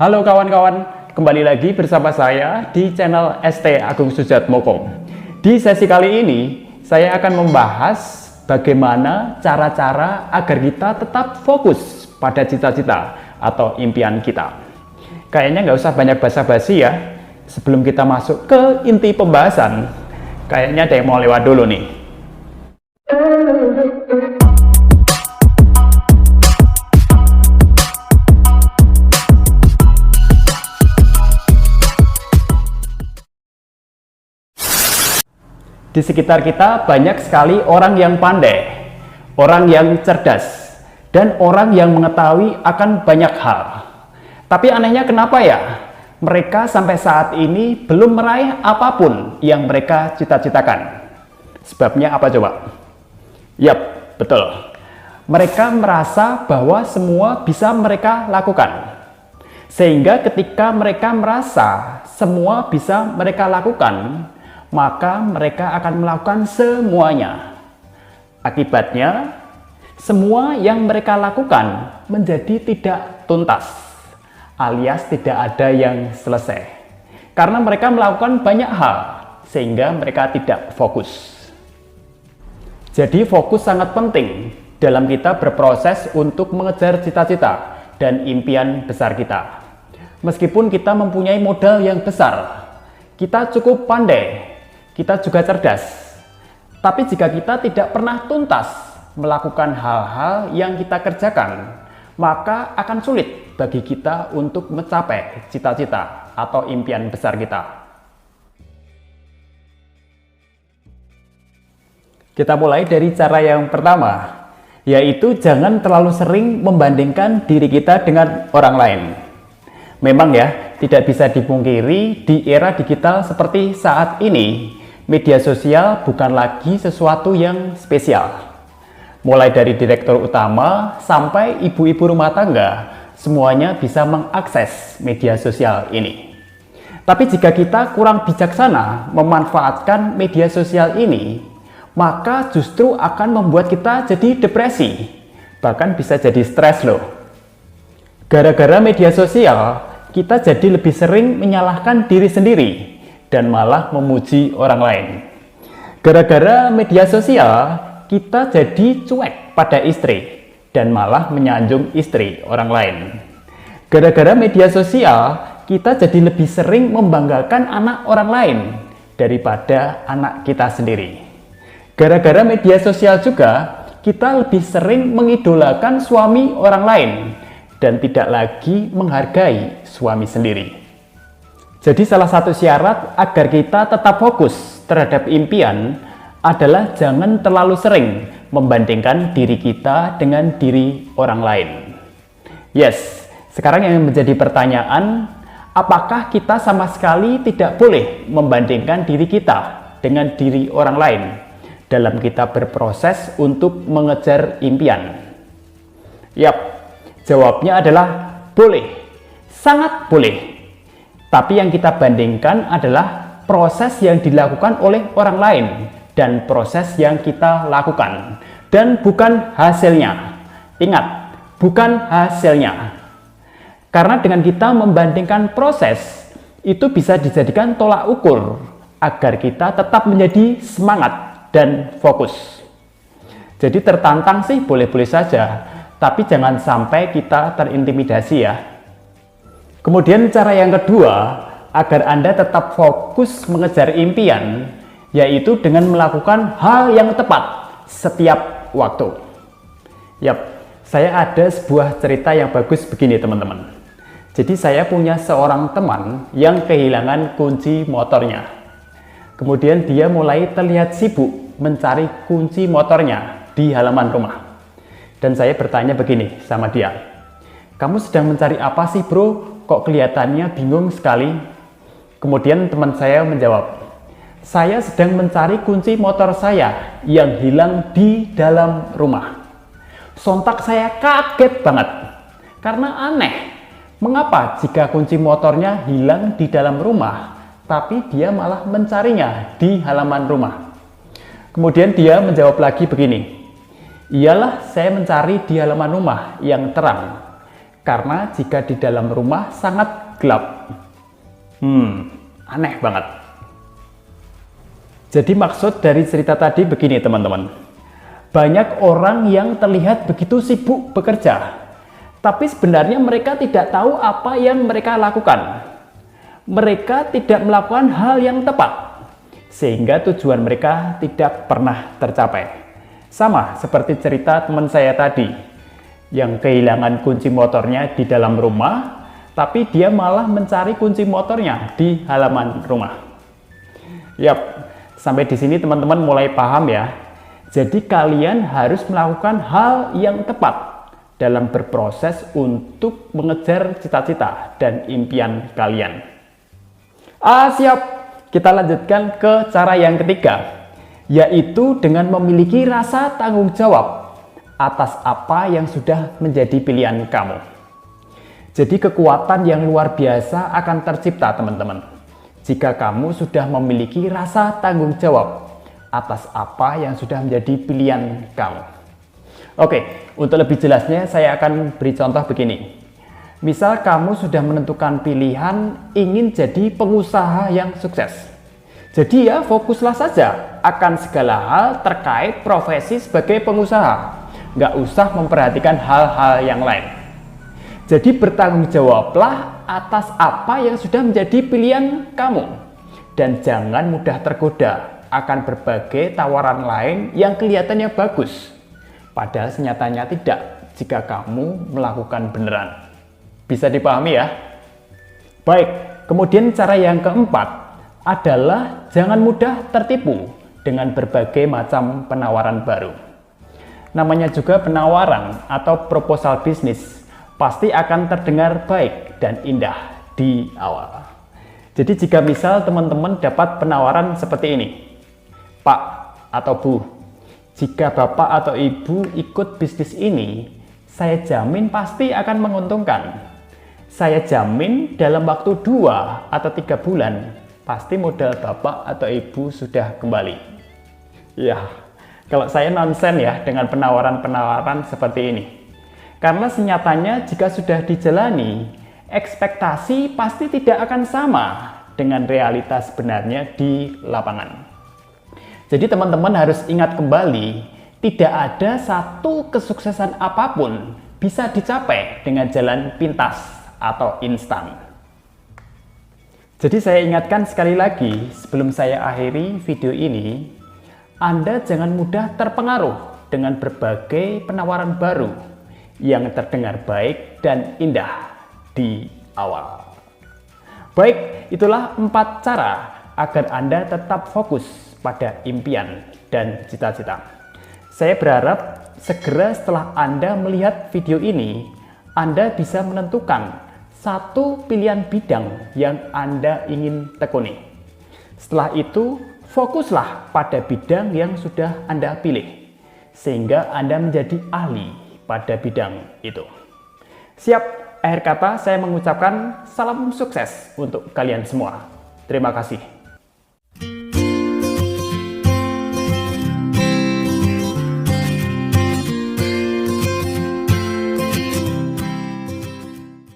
Halo kawan-kawan, kembali lagi bersama saya di channel ST Agung Sujatmoko. Di sesi kali ini, saya akan membahas bagaimana cara-cara agar kita tetap fokus pada cita-cita atau impian kita. Kayaknya nggak usah banyak basa-basi ya. Sebelum kita masuk ke inti pembahasan, kayaknya ada yang mau lewat dulu nih. Di sekitar kita banyak sekali orang yang pandai, orang yang cerdas, dan orang yang mengetahui akan banyak hal. Tapi anehnya kenapa ya? Mereka sampai saat ini belum meraih apapun yang mereka cita-citakan. Sebabnya apa coba? Yap, betul. Mereka merasa bahwa semua bisa mereka lakukan. Sehingga ketika mereka merasa semua bisa mereka lakukan, maka mereka akan melakukan semuanya. Akibatnya, semua yang mereka lakukan menjadi tidak tuntas, alias tidak ada yang selesai. Karena mereka melakukan banyak hal, sehingga mereka tidak fokus. Jadi fokus sangat penting dalam kita berproses untuk mengejar cita-cita dan impian besar kita. Meskipun kita mempunyai modal yang besar, kita cukup pandai, kita juga cerdas. Tapi jika kita tidak pernah tuntas melakukan hal-hal yang kita kerjakan, maka akan sulit bagi kita untuk mencapai cita-cita atau impian besar kita. Kita mulai dari cara yang pertama, yaitu jangan terlalu sering membandingkan diri kita dengan orang lain. Memang ya, tidak bisa dipungkiri di era digital seperti saat ini, media sosial bukan lagi sesuatu yang spesial. Mulai dari direktur utama sampai ibu-ibu rumah tangga, semuanya bisa mengakses media sosial ini. Tapi jika kita kurang bijaksana memanfaatkan media sosial ini, maka justru akan membuat kita jadi depresi, bahkan bisa jadi stres loh. Gara-gara media sosial, kita jadi lebih sering menyalahkan diri sendiri dan malah memuji orang lain. Gara-gara media sosial, kita jadi cuek pada istri dan malah menyanjung istri orang lain. Gara-gara media sosial, kita jadi lebih sering membanggakan anak orang lain daripada anak kita sendiri. Gara-gara media sosial juga, kita lebih sering mengidolakan suami orang lain dan tidak lagi menghargai suami sendiri. Jadi salah satu syarat agar kita tetap fokus terhadap impian adalah jangan terlalu sering membandingkan diri kita dengan diri orang lain. Yes, sekarang yang menjadi pertanyaan, apakah kita sama sekali tidak boleh membandingkan diri kita dengan diri orang lain dalam kita berproses untuk mengejar impian? Yap, jawabnya adalah boleh, sangat boleh. Tapi yang kita bandingkan adalah proses yang dilakukan oleh orang lain dan proses yang kita lakukan, dan bukan hasilnya. Ingat, bukan hasilnya. Karena dengan kita membandingkan proses, itu bisa dijadikan tolak ukur agar kita tetap menjadi semangat dan fokus. Jadi tertantang sih boleh-boleh saja, tapi jangan sampai kita terintimidasi ya. Kemudian cara yang kedua, agar Anda tetap fokus mengejar impian, yaitu dengan melakukan hal yang tepat setiap waktu. Yap, saya ada sebuah cerita yang bagus begini teman-teman. Jadi saya punya seorang teman yang kehilangan kunci motornya. Kemudian dia mulai terlihat sibuk mencari kunci motornya di halaman rumah. Dan saya bertanya begini sama dia, "Kamu sedang mencari apa sih bro? Kok kelihatannya bingung sekali?" Kemudian teman saya menjawab, "Saya sedang mencari kunci motor saya yang hilang di dalam rumah." Sontak saya kaget banget, karena aneh, mengapa jika kunci motornya hilang di dalam rumah, tapi dia malah mencarinya di halaman rumah. Kemudian dia menjawab lagi begini, "Iyalah, saya mencari di halaman rumah yang terang. Karena jika di dalam rumah sangat gelap. Aneh banget. Jadi maksud dari cerita tadi begini teman-teman. Banyak orang yang terlihat begitu sibuk bekerja, tapi sebenarnya mereka tidak tahu apa yang mereka lakukan. Mereka tidak melakukan hal yang tepat, sehingga tujuan mereka tidak pernah tercapai. Sama seperti cerita teman saya tadi, yang kehilangan kunci motornya di dalam rumah, tapi dia malah mencari kunci motornya di halaman rumah. Yap, sampai di sini teman-teman mulai paham ya. Jadi kalian harus melakukan hal yang tepat dalam berproses untuk mengejar cita-cita dan impian kalian. Siap, kita lanjutkan ke cara yang ketiga, yaitu dengan memiliki rasa tanggung jawab atas apa yang sudah menjadi pilihan kamu. Jadi kekuatan yang luar biasa akan tercipta teman-teman, jika kamu sudah memiliki rasa tanggung jawab atas apa yang sudah menjadi pilihan kamu. Oke, untuk lebih jelasnya saya akan beri contoh begini. Misal kamu sudah menentukan pilihan ingin jadi pengusaha yang sukses. Jadi ya fokuslah saja akan segala hal terkait profesi sebagai pengusaha. Nggak usah memperhatikan hal-hal yang lain. Jadi bertanggung jawablah atas apa yang sudah menjadi pilihan kamu. Dan jangan mudah tergoda akan berbagai tawaran lain yang kelihatannya bagus, padahal senyatanya tidak jika kamu melakukan beneran. Bisa dipahami ya? Baik, kemudian cara yang keempat adalah jangan mudah tertipu dengan berbagai macam penawaran baru. Namanya juga penawaran atau proposal bisnis, pasti akan terdengar baik dan indah di awal. Jadi jika misal teman-teman dapat penawaran seperti ini, Pak atau Bu, jika Bapak atau Ibu ikut bisnis ini, saya jamin pasti akan menguntungkan. Saya jamin dalam waktu 2 atau 3 bulan, pasti modal Bapak atau Ibu sudah kembali. Ya, kalau saya nonsen ya dengan penawaran-penawaran seperti ini. Karena senyatanya jika sudah dijalani, ekspektasi pasti tidak akan sama dengan realitas sebenarnya di lapangan. Jadi teman-teman harus ingat kembali, tidak ada satu kesuksesan apapun bisa dicapai dengan jalan pintas atau instan. Jadi saya ingatkan sekali lagi sebelum saya akhiri video ini, Anda jangan mudah terpengaruh dengan berbagai penawaran baru yang terdengar baik dan indah di awal. Baik, itulah 4 cara agar Anda tetap fokus pada impian dan cita-cita. Saya berharap segera setelah Anda melihat video ini, Anda bisa menentukan satu pilihan bidang yang Anda ingin tekuni. Setelah itu, fokuslah pada bidang yang sudah Anda pilih, sehingga Anda menjadi ahli pada bidang itu. Siap, akhir kata saya mengucapkan salam sukses untuk kalian semua. Terima kasih.